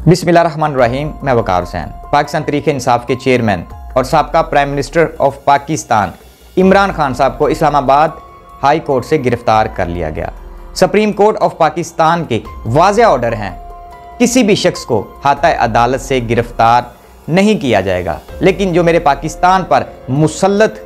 बिस्मिल्लाहिर्रहमानिर्रहीम। मैं वकार हुसैन, पाकिस्तान तहरीक-ए-इंसाफ के चेयरमैन और साबका prime minister of Pakistan Imran Khan साहब को इस्लामाबाद हाई कोर्ट से गिरफ्तार कर लिया गया। सुप्रीम कोर्ट ऑफ पाकिस्तान के वाज़ेह ऑर्डर हैं, किसी भी शख्स को हाता अदालत से गिरफ्तार नहीं किया जाएगा। लेकिन जो मेरे पाकिस्तान पर मुसल्लत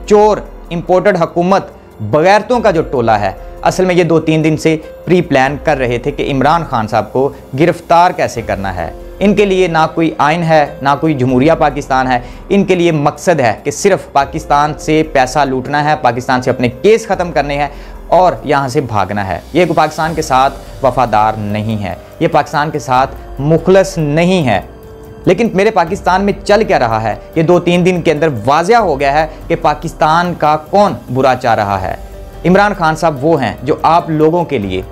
चोर इंपोर्टेड हुकूमत बगैरतों का जो टोला है, असल में ये 2-3 दिन से प्री प्लान कर रहे थे कि इमरान खान साहब को गिरफ्तार कैसे करना है। इनके लिए ना कोई आइन है, ना कोई जमहूरिया पाकिस्तान है। इनके लिए मकसद है कि सिर्फ पाकिस्तान से पैसा लूटना है, पाकिस्तान से अपने केस ख़त्म करने हैं और यहाँ से भागना है। ये पाकिस्तान के साथ वफादार नहीं है, ये पाकिस्तान के साथ मुखलस नहीं है। लेकिन मेरे पाकिस्तान में चल क्या रहा है, ये 2-3 दिन के अंदर वाज़ेह हो गया है कि पाकिस्तान का कौन बुरा चाह रहा है। इमरान खान साहब वो हैं जो आप लोगों के लिए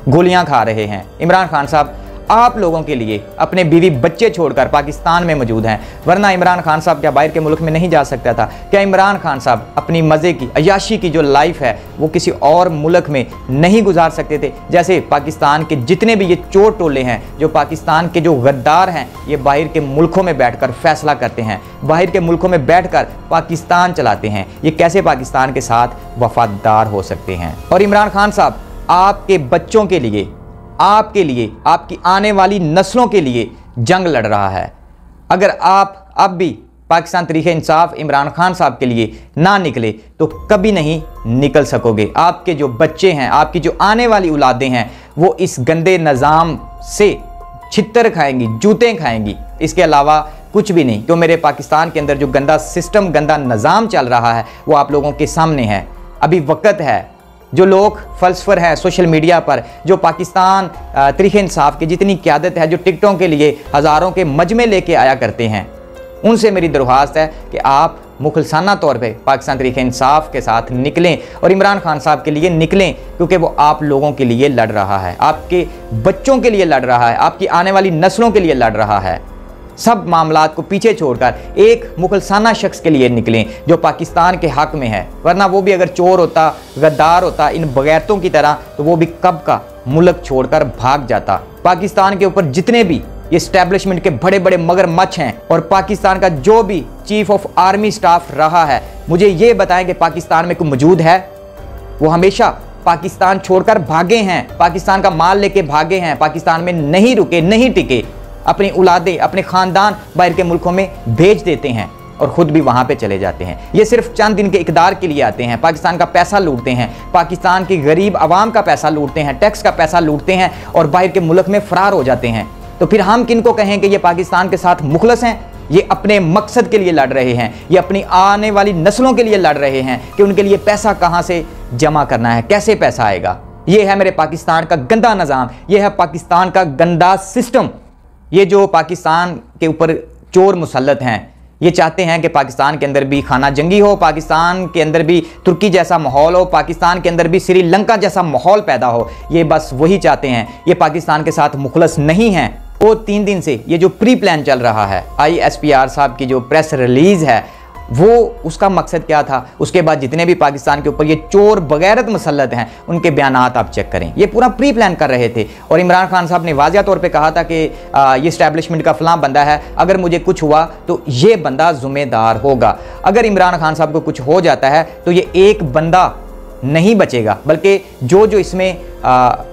गोलियां खा रहे हैं। इमरान खान साहब आप लोगों के लिए अपने बीवी बच्चे छोड़कर पाकिस्तान में मौजूद हैं। वरना इमरान खान साहब क्या बाहर के मुल्क में नहीं जा सकता था? क्या इमरान खान साहब अपनी मज़े की अयाशी की जो लाइफ है वो किसी और मुल्क में नहीं गुजार सकते थे? जैसे पाकिस्तान के जितने भी ये चोर टोले हैं, जो पाकिस्तान के जो गद्दार हैं, ये बाहर के मुल्कों में बैठकर फैसला करते हैं, बाहर के मुल्कों में बैठकर पाकिस्तान चलाते हैं। ये कैसे पाकिस्तान के साथ वफादार हो सकते हैं? और इमरान खान साहब आपके बच्चों के लिए, आपके लिए, आपकी आने वाली नस्लों के लिए जंग लड़ रहा है। अगर आप अब भी पाकिस्तान तहरीक-ए-इंसाफ इमरान खान साहब के लिए ना निकले तो कभी नहीं निकल सकोगे। आपके जो बच्चे हैं, आपकी जो आने वाली औलादें हैं, वो इस गंदे निज़ाम से छित्तर खाएंगी, जूते खाएंगी, इसके अलावा कुछ भी नहीं। तो मेरे पाकिस्तान के अंदर जो गंदा सिस्टम, गंदा निज़ाम चल रहा है वो आप लोगों के सामने है। अभी वक्त है, जो लोग फलसफर हैं सोशल मीडिया पर, जो पाकिस्तान तहरीक-ए-इंसाफ की जितनी क़यादत है, जो टिकटों के लिए हज़ारों के मजमे लेके आया करते हैं, उनसे मेरी दरख्वास्त है कि आप मुखलसाना तौर पे पाकिस्तान तहरीक-ए-इंसाफ के साथ निकलें और इमरान खान साहब के लिए निकलें, क्योंकि वो आप लोगों के लिए लड़ रहा है, आपके बच्चों के लिए लड़ रहा है, आपकी आने वाली नस्लों के लिए लड़ रहा है। सब मामलात को पीछे छोड़कर एक मुखलसाना शख्स के लिए निकलें जो पाकिस्तान के हक में है। वरना वो भी अगर चोर होता, गद्दार होता, इन बगैरतों की तरह, तो वो भी कब का मुल्क छोड़कर भाग जाता। पाकिस्तान के ऊपर जितने भी ये एस्टैब्लिशमेंट के बड़े बड़े मगरमच्छ हैं और पाकिस्तान का जो भी चीफ ऑफ आर्मी स्टाफ रहा है, मुझे ये बताएं कि पाकिस्तान में कोई मौजूद है? वो हमेशा पाकिस्तान छोड़कर भागे हैं, पाकिस्तान का माल लेके भागे हैं, पाकिस्तान में नहीं रुके, नहीं टिके, अपनी औलादें, अपने ख़ानदान बाहर के मुल्कों में भेज देते हैं और ख़ुद भी वहाँ पे चले जाते हैं। ये सिर्फ चंद दिन के इक़दार के लिए आते हैं, पाकिस्तान का पैसा लूटते हैं, पाकिस्तान की गरीब आवाम का पैसा लूटते हैं, टैक्स का पैसा लूटते हैं और बाहर के मुल्क में फ़रार हो जाते हैं। तो फिर हम किनको कहें कि ये पाकिस्तान के साथ मुखलस हैं? ये अपने मकसद के लिए लड़ रहे हैं, ये अपनी आने वाली नस्लों के लिए लड़ रहे हैं कि उनके लिए पैसा कहाँ से जमा करना है, कैसे पैसा आएगा। ये है मेरे पाकिस्तान का गंदा निज़ाम, ये है पाकिस्तान का गंदा सिस्टम। ये जो पाकिस्तान के ऊपर चोर मुसल्लत हैं, ये चाहते हैं कि पाकिस्तान के अंदर भी खाना जंगी हो, पाकिस्तान के अंदर भी तुर्की जैसा माहौल हो, पाकिस्तान के अंदर भी श्रीलंका जैसा माहौल पैदा हो। ये बस वही चाहते हैं। ये पाकिस्तान के साथ मुखलस नहीं हैं। वो 3 दिन से ये जो प्री प्लान चल रहा है, ISPR साहब की जो प्रेस रिलीज़ है, वो उसका मकसद क्या था? उसके बाद जितने भी पाकिस्तान के ऊपर ये चोर बगैरत मुसल्लत हैं, उनके बयानात आप चेक करें। ये पूरा प्री प्लान कर रहे थे और इमरान खान साहब ने वाज़ेह तौर पे कहा था कि ये इस्टेब्लिशमेंट का फ़लाँ बंदा है, अगर मुझे कुछ हुआ तो ये बंदा ज़िम्मेदार होगा। अगर इमरान खान साहब को कुछ हो जाता है तो ये एक बंदा नहीं बचेगा, बल्कि जो जो इसमें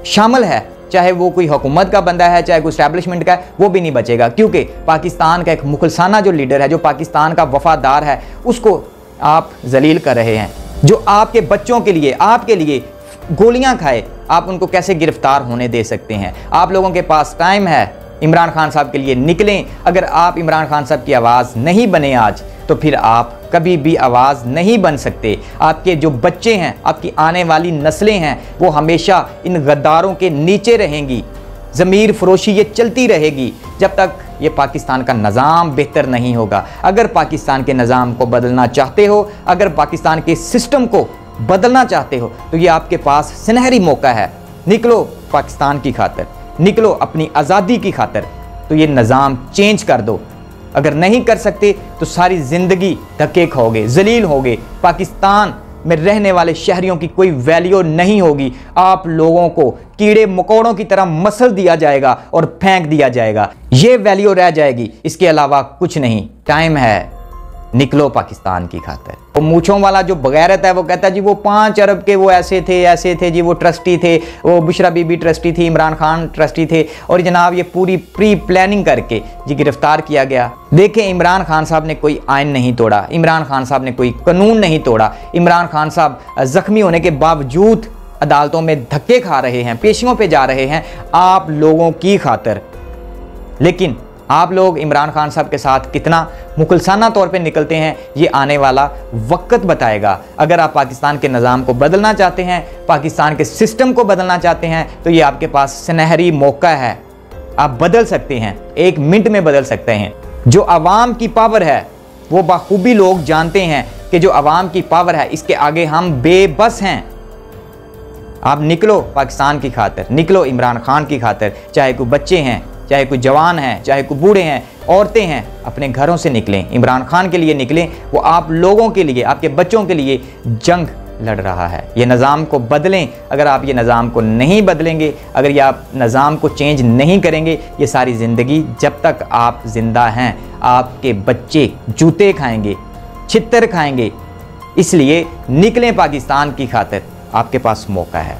शामिल है, चाहे वो कोई हुकूमत का बंदा है, चाहे कोई एस्टैब्लिशमेंट का है, वो भी नहीं बचेगा। क्योंकि पाकिस्तान का एक मुखलसाना जो लीडर है, जो पाकिस्तान का वफादार है, उसको आप जलील कर रहे हैं। जो आपके बच्चों के लिए, आपके लिए गोलियां खाए, आप उनको कैसे गिरफ्तार होने दे सकते हैं? आप लोगों के पास टाइम है, इमरान खान साहब के लिए निकलें। अगर आप इमरान खान साहब की आवाज़ नहीं बने आज, तो फिर आप कभी भी आवाज़ नहीं बन सकते। आपके जो बच्चे हैं, आपकी आने वाली नस्लें हैं, वो हमेशा इन गद्दारों के नीचे रहेंगी। ज़मीर फरोशी ये चलती रहेगी जब तक ये पाकिस्तान का निज़ाम बेहतर नहीं होगा। अगर पाकिस्तान के निज़ाम को बदलना चाहते हो, अगर पाकिस्तान के सिस्टम को बदलना चाहते हो, तो ये आपके पास सुनहरी मौका है। निकलो पाकिस्तान की खातिर, निकलो अपनी आज़ादी की खातिर, तो ये निज़ाम चेंज कर दो। अगर नहीं कर सकते तो सारी ज़िंदगी धक्के खाओगे, जलील होगे। पाकिस्तान में रहने वाले शहरियों की कोई वैल्यू नहीं होगी। आप लोगों को कीड़े मकोड़ों की तरह मसल दिया जाएगा और फेंक दिया जाएगा, ये वैल्यू रह जाएगी, इसके अलावा कुछ नहीं। टाइम है, निकलो पाकिस्तान की खातिर। वो मूछों वाला जो बगैरत है वो कहता है जी वो 5 अरब के वो ऐसे थे जी, वो ट्रस्टी थे, वो बुशरा बीबी ट्रस्टी थी, इमरान खान ट्रस्टी थे, और जनाब ये पूरी प्री प्लानिंग करके जी गिरफ्तार किया गया। देखें, इमरान खान साहब ने कोई आइन नहीं तोड़ा, इमरान खान साहब ने कोई कानून नहीं तोड़ा। इमरान खान साहब जख्मी होने के बावजूद अदालतों में धक्के खा रहे हैं, पेशियों पे जा रहे हैं आप लोगों की खातिर। लेकिन आप लोग इमरान खान साहब के साथ कितना मुखलसाना तौर पे निकलते हैं, ये आने वाला वक्त बताएगा। अगर आप पाकिस्तान के निज़ाम को बदलना चाहते हैं, पाकिस्तान के सिस्टम को बदलना चाहते हैं, तो ये आपके पास सुनहरी मौका है। आप बदल सकते हैं, 1 मिनट में बदल सकते हैं। जो आवाम की पावर है वो बखूबी लोग जानते हैं कि जो आवाम की पावर है इसके आगे हम बेबस हैं। आप निकलो पाकिस्तान की खातिर, निकलो इमरान खान की खातिर, चाहे कोई बच्चे हैं, चाहे कोई जवान हैं, चाहे कोई बूढ़े हैं, औरतें हैं, अपने घरों से निकलें, इमरान खान के लिए निकलें। वो आप लोगों के लिए, आपके बच्चों के लिए जंग लड़ रहा है। ये निज़ाम को बदलें। अगर आप ये निज़ाम को नहीं बदलेंगे, अगर ये आप निज़ाम को चेंज नहीं करेंगे, ये सारी ज़िंदगी जब तक आप ज़िंदा हैं आपके बच्चे जूते खाएंगे, छित्तर खाएंगे। इसलिए निकलें पाकिस्तान की खातिर, आपके पास मौका है।